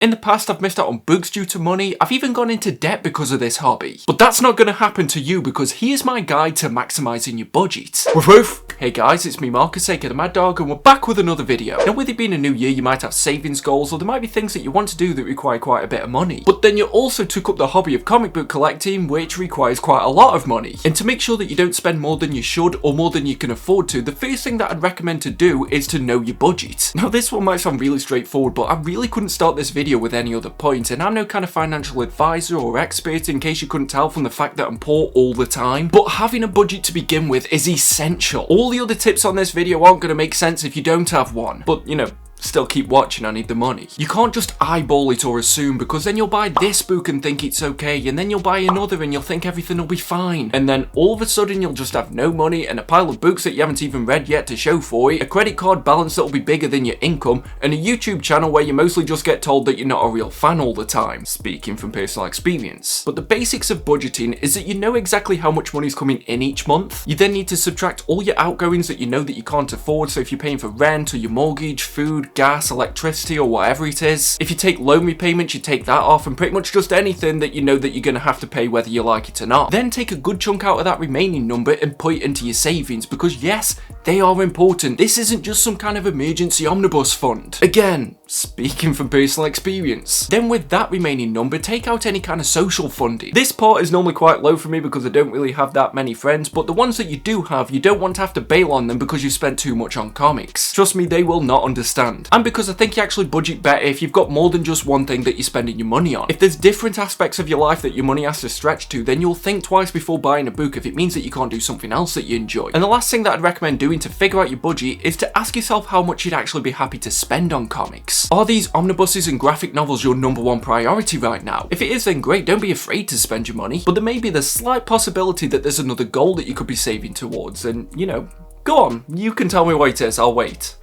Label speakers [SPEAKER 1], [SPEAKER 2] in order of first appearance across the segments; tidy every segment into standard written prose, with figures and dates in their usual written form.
[SPEAKER 1] In the past, I've missed out on books due to money. I've even gone into debt because of this hobby. But that's not going to happen to you because here's my guide to maximising your budget. Woof woof! Hey guys, it's me Marcus, aka the Mad Dog, and we're back with another video. Now with it being a new year, you might have savings goals, or there might be things that you want to do that require quite a bit of money. But then you also took up the hobby of comic book collecting, which requires quite a lot of money. And to make sure that you don't spend more than you should, or more than you can afford to, the first thing that I'd recommend to do is to know your budget. Now this one might sound really straightforward, but I really couldn't start this video with any other point, and I'm no kind of financial advisor or expert in case you couldn't tell from the fact that I'm poor all the time. But having a budget to begin with is essential. All the other tips on this video aren't going to make sense if you don't have one, but you know, still keep watching, I need the money. You can't just eyeball it or assume, because then you'll buy this book and think it's okay, and then you'll buy another and you'll think everything will be fine, and then all of a sudden you'll just have no money and a pile of books that you haven't even read yet to show for it, a credit card balance that'll be bigger than your income, and a YouTube channel where you mostly just get told that you're not a real fan all the time, speaking from personal experience. But the basics of budgeting is that you know exactly how much money's coming in each month. You then need to subtract all your outgoings that you know that you can't afford, so if you're paying for rent or your mortgage, food, gas, electricity, or whatever it is. If you take loan repayments, you take that off, and pretty much just anything that you know that you're going to have to pay whether you like it or not. Then take a good chunk out of that remaining number and put it into your savings, because yes, they are important. This isn't just some kind of emergency omnibus fund. Again, speaking from personal experience. Then with that remaining number, take out any kind of social funding. This part is normally quite low for me because I don't really have that many friends, but the ones that you do have, you don't want to have to bail on them because you spent too much on comics. Trust me, they will not understand. And because I think you actually budget better if you've got more than just one thing that you're spending your money on. If there's different aspects of your life that your money has to stretch to, then you'll think twice before buying a book if it means that you can't do something else that you enjoy. And the last thing that I'd recommend doing to figure out your budget is to ask yourself how much you'd actually be happy to spend on comics. Are these omnibuses and graphic novels your #1 priority right now? If it is, then great, don't be afraid to spend your money, but there may be the slight possibility that there's another goal that you could be saving towards, and you know, go on, you can tell me what it is, I'll wait.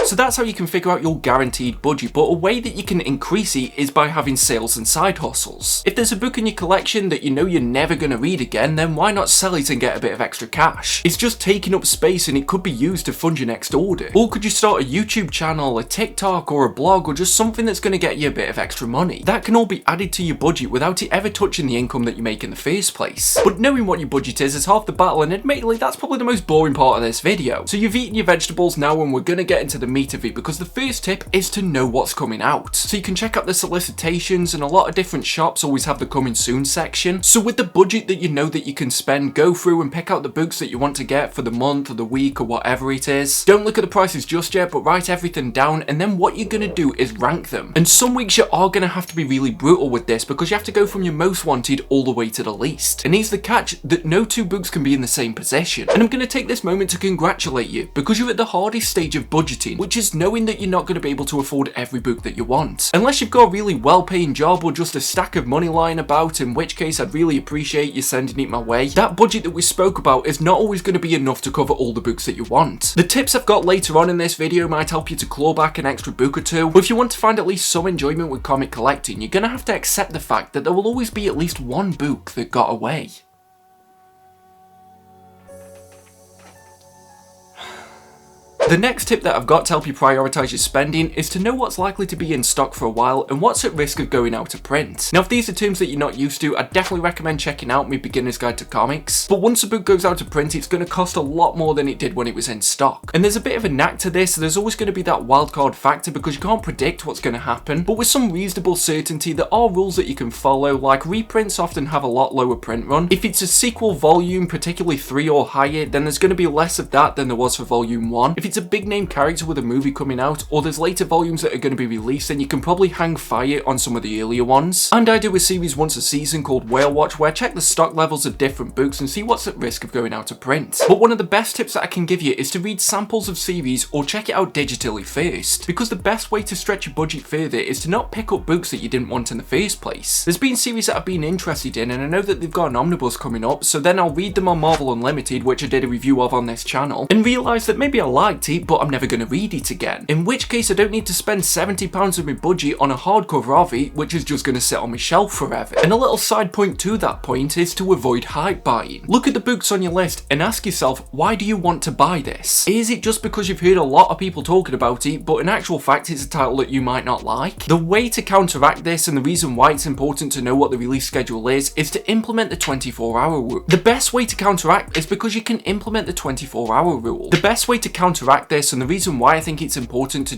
[SPEAKER 1] So that's how you can figure out your guaranteed budget, but a way that you can increase it is by having sales and side hustles. If there's a book in your collection that you know you're never going to read again, then why not sell it and get a bit of extra cash? It's just taking up space and it could be used to fund your next order. Or could you start a YouTube channel, a TikTok, or a blog, or just something that's going to get you a bit of extra money? That can all be added to your budget without it ever touching the income that you make in the first place. But knowing what your budget is half the battle, and admittedly that's probably the most boring part of this video. So you've eaten your vegetables now, and we're going to get into the meat of it, because the first tip is to know what's coming out. So you can check out the solicitations, and a lot of different shops always have the coming soon section. So with the budget that you know that you can spend, go through and pick out the books that you want to get for the month or the week or whatever it is. Don't look at the prices just yet, but write everything down, and then what you're going to do is rank them. And some weeks you are going to have to be really brutal with this, because you have to go from your most wanted all the way to the least. And here's the catch, that no two books can be in the same position. And I'm going to take this moment to congratulate you, because you're at the hardest stage of budgeting, which is knowing that you're not going to be able to afford every book that you want. Unless you've got a really well-paying job or just a stack of money lying about, in which case I'd really appreciate you sending it my way. That budget that we spoke about is not always going to be enough to cover all the books that you want. The tips I've got later on in this video might help you to claw back an extra book or two, but if you want to find at least some enjoyment with comic collecting, you're going to have to accept the fact that there will always be at least one book that got away. The next tip that I've got to help you prioritise your spending is to know what's likely to be in stock for a while and what's at risk of going out of print. Now if these are terms that you're not used to, I'd definitely recommend checking out my Beginner's Guide to Comics, but once a book goes out of print, it's going to cost a lot more than it did when it was in stock. And there's a bit of a knack to this, there's always going to be that wildcard factor because you can't predict what's going to happen, but with some reasonable certainty there are rules that you can follow, like reprints often have a lot lower print run. If it's a sequel volume, particularly 3 or higher, then there's going to be less of that than there was for volume 1. If it's a big name character with a movie coming out, or there's later volumes that are going to be released, then you can probably hang fire on some of the earlier ones. And I do a series once a season called Whale Watch, where I check the stock levels of different books and see what's at risk of going out of print. But one of the best tips that I can give you is to read samples of series or check it out digitally first, because the best way to stretch your budget further is to not pick up books that you didn't want in the first place. There's been series that I've been interested in, and I know that they've got an omnibus coming up, so then I'll read them on Marvel Unlimited, which I did a review of on this channel, and realise that maybe I like liked it, but I'm never going to read it again. In which case I don't need to spend £70 of my budget on a hardcover of it, which is just going to sit on my shelf forever. And a little side point to that point is to avoid hype buying. Look at the books on your list and ask yourself, why do you want to buy this? Is it just because you've heard a lot of people talking about it, but in actual fact it's a title that you might not like? The way to counteract this, and the reason why it's important to know what the release schedule is to implement the 24-hour rule. The best way to counteract is because you can implement the 24-hour rule. The best way to counteract this, and the reason why I think it's important to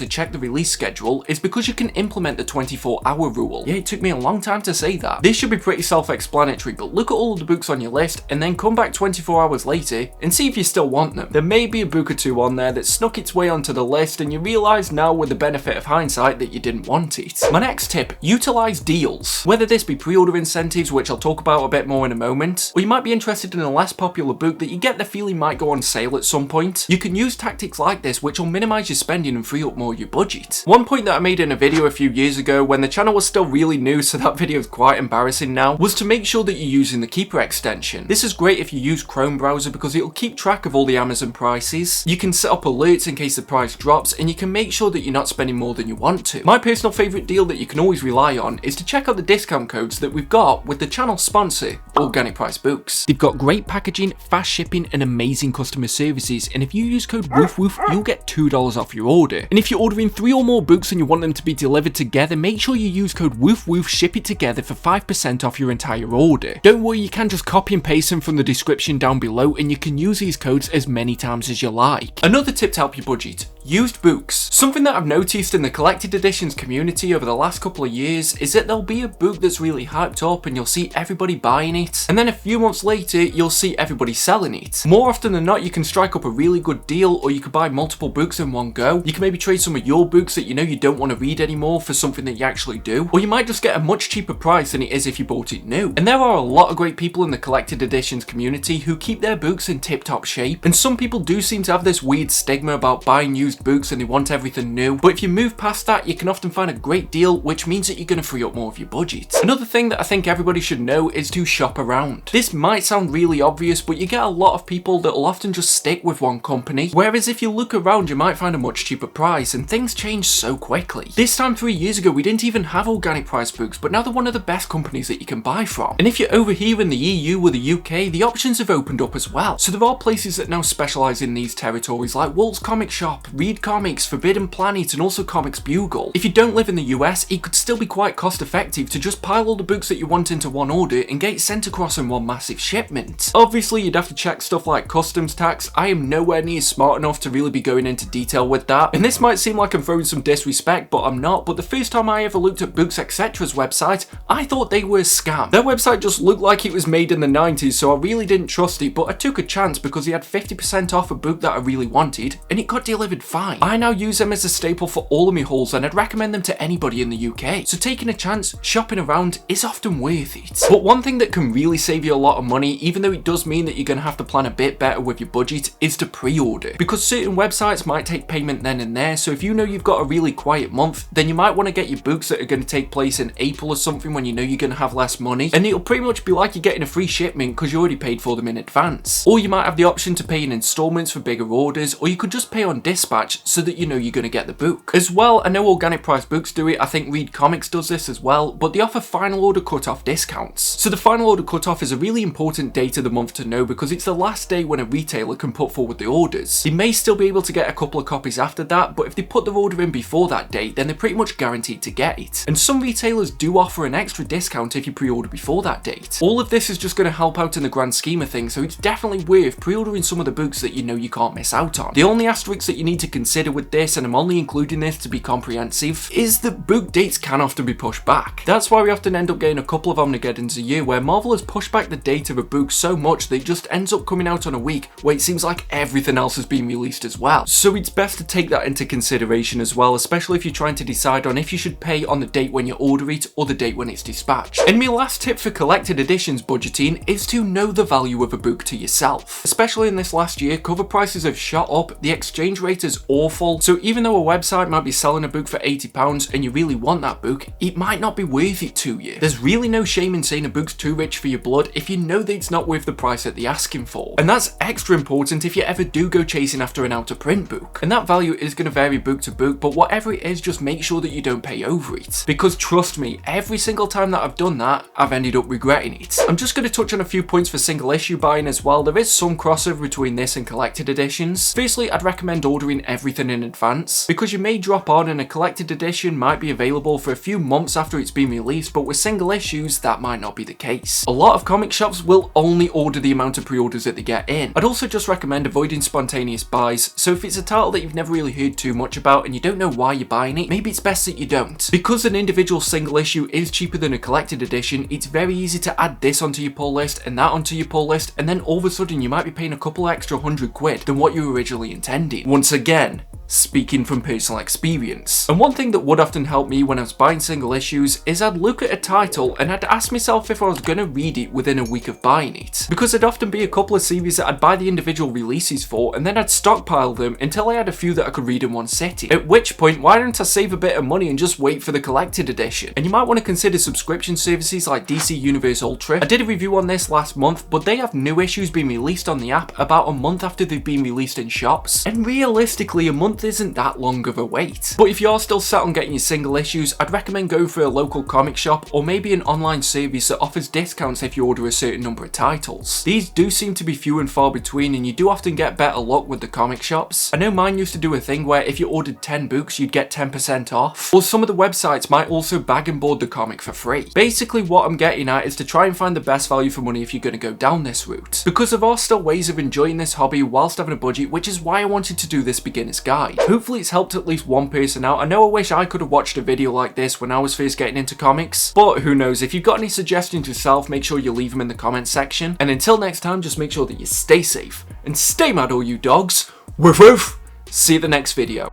[SPEAKER 1] check the release schedule is because you can implement the 24-hour rule. Yeah, it took me a long time to say that. This should be pretty self-explanatory, but look at all of the books on your list and then come back 24 hours later and see if you still want them. There may be a book or two on there that snuck its way onto the list and you realise now with the benefit of hindsight that you didn't want it. My next tip, utilise deals. Whether this be pre-order incentives, which I'll talk about a bit more in a moment, or you might be interested in a less popular book that you get the feeling might go on sale at some point, you can use tactics like this which will minimise your spending and free up more of your budget. One point that I made in a video a few years ago when the channel was still really new, so that video is quite embarrassing now, was to make sure that you're using the Keeper extension. This is great if you use Chrome browser because it'll keep track of all the Amazon prices. You can set up alerts in case the price drops, and you can make sure that you're not spending more than you want to. My personal favourite deal that you can always rely on is to check out the discount codes that we've got with the channel sponsor, Organic Price Books. They've got great packaging, fast shipping and amazing customer services, and if you use code WOOFWOOF you'll get $2 off your order. And if you're ordering 3 or more books and you want them to be delivered together, make sure you use code WOOFWOOF, ship it together for 5% off your entire order. Don't worry, you can just copy and paste them from the description down below and you can use these codes as many times as you like. Another tip to help you budget, used books. Something that I've noticed in the collected editions community over the last couple of years is that there'll be a book that's really hyped up and you'll see everybody buying it, and then a few months later you'll see everybody selling it. More often than not you can strike up a really good deal, or you could buy multiple books in one go. You can maybe trade some of your books that you know you don't want to read anymore for something that you actually do, or you might just get a much cheaper price than it is if you bought it new. And there are a lot of great people in the collected editions community who keep their books in tip-top shape, and some people do seem to have this weird stigma about buying used books and they want everything new, but if you move past that you can often find a great deal, which means that you're going to free up more of your budget. Another thing that I think everybody should know is to shop around. This might sound really obvious, but you get a lot of people that will often just stick with one company, whereas if you look around you might find a much cheaper price, and things change so quickly. This time 3 years ago we didn't even have Organic Price Books, but now they're one of the best companies that you can buy from. And if you're over here in the EU or the UK, the options have opened up as well. So there are places that now specialise in these territories like Walt's Comic Shop, Read Comics, Forbidden Planet and also Comics Bugle. If you don't live in the US, it could still be quite cost effective to just pile all the books that you want into one order and get it sent across in one massive shipment. Obviously you'd have to check stuff like customs tax. I am nowhere near smart enough to really be going into detail with that, and this might seem like I'm throwing some disrespect, but I'm not. But the first time I ever looked at Books Etc's website, I thought they were a scam. Their website just looked like it was made in the 90s, so I really didn't trust it, but I took a chance because they had 50% off a book that I really wanted and it got delivered fine. I now use them as a staple for all of my hauls and I'd recommend them to anybody in the UK. So taking a chance, shopping around is often worth it. But one thing that can really save you a lot of money, even though it does mean that you're going to have to plan a bit better with your budget, is to pre-order. Because certain websites might take payment then and there, so if you know you've got a really quiet month, then you might want to get your books that are going to take place in April or something when you know you're going to have less money, and it'll pretty much be like you're getting a free shipment because you already paid for them in advance. Or you might have the option to pay in installments for bigger orders, or you could just pay on dispatch so that you know you're going to get the book. As well, I know Organic Price Books do it, I think Read Comics does this as well, but they offer final order cutoff discounts. So the final order cutoff is a really important date of the month to know because it's the last day when a retailer can put forward the orders. They may still be able to get a couple of copies after that, but if they put their order in before that date, then they're pretty much guaranteed to get it. And some retailers do offer an extra discount if you pre-order before that date. All of this is just going to help out in the grand scheme of things, so it's definitely worth pre-ordering some of the books that you know you can't miss out on. The only asterisk that you need to consider with this, and I'm only including this to be comprehensive, is that book dates can often be pushed back. That's why we often end up getting a couple of Omnigeddons a year where Marvel has pushed back the date of a book so much that it just ends up coming out on a week where it seems like everything else has been released as well. So it's best to take that into consideration as well, especially if you're trying to decide on if you should pay on the date when you order it or the date when it's dispatched. And my last tip for collected editions budgeting is to know the value of a book to yourself. Especially in this last year, cover prices have shot up, the exchange rate is awful, so even even though a website might be selling a book for £80 and you really want that book, it might not be worth it to you. There's really no shame in saying a book's too rich for your blood if you know that it's not worth the price that they're asking for. And that's extra important if you ever do go chasing after an out-of-print book. And that value is going to vary book to book, but whatever it is, just make sure that you don't pay over it. Because trust me, every single time that I've done that, I've ended up regretting it. I'm just going to touch on a few points for single issue buying as well. There is some crossover between this and collected editions. Firstly, I'd recommend ordering everything in advance, because you may drop on and a collected edition might be available for a few months after it's been released, but with single issues, that might not be the case. A lot of comic shops will only order the amount of pre-orders that they get in. I'd also just recommend avoiding spontaneous buys, so if it's a title that you've never really heard too much about and you don't know why you're buying it, maybe it's best that you don't. Because an individual single issue is cheaper than a collected edition, it's very easy to add this onto your pull list and that onto your pull list, and then all of a sudden you might be paying a couple extra £100 than what you originally intended. Once again, speaking from personal experience. And one thing that would often help me when I was buying single issues is I'd look at a title and I'd ask myself if I was going to read it within a week of buying it. Because there'd often be a couple of series that I'd buy the individual releases for, and then I'd stockpile them until I had a few that I could read in one sitting. At which point, why don't I save a bit of money and just wait for the collected edition? And you might want to consider subscription services like DC Universe Ultra. I did a review on this last month, but they have new issues being released on the app about a month after they've been released in shops. And realistically, a month isn't that long of a wait. But if you're still set on getting your single issues, I'd recommend going for a local comic shop or maybe an online service that offers discounts if you order a certain number of titles. These do seem to be few and far between, and you do often get better luck with the comic shops. I know mine used to do a thing where if you ordered 10 books, you'd get 10% off. Or some of the websites might also bag and board the comic for free. Basically what I'm getting at is to try and find the best value for money if you're going to go down this route. Because there are still ways of enjoying this hobby whilst having a budget, which is why I wanted to do this beginner's guide. Hopefully it's helped at least one person out. I know I wish I could have watched a video like this when I was first getting into comics, but who knows, if you've got any suggestions yourself, make sure you leave them in the comments section. And until next time, just make sure that you stay safe and stay mad, all you dogs. Woof woof. See you in the next video.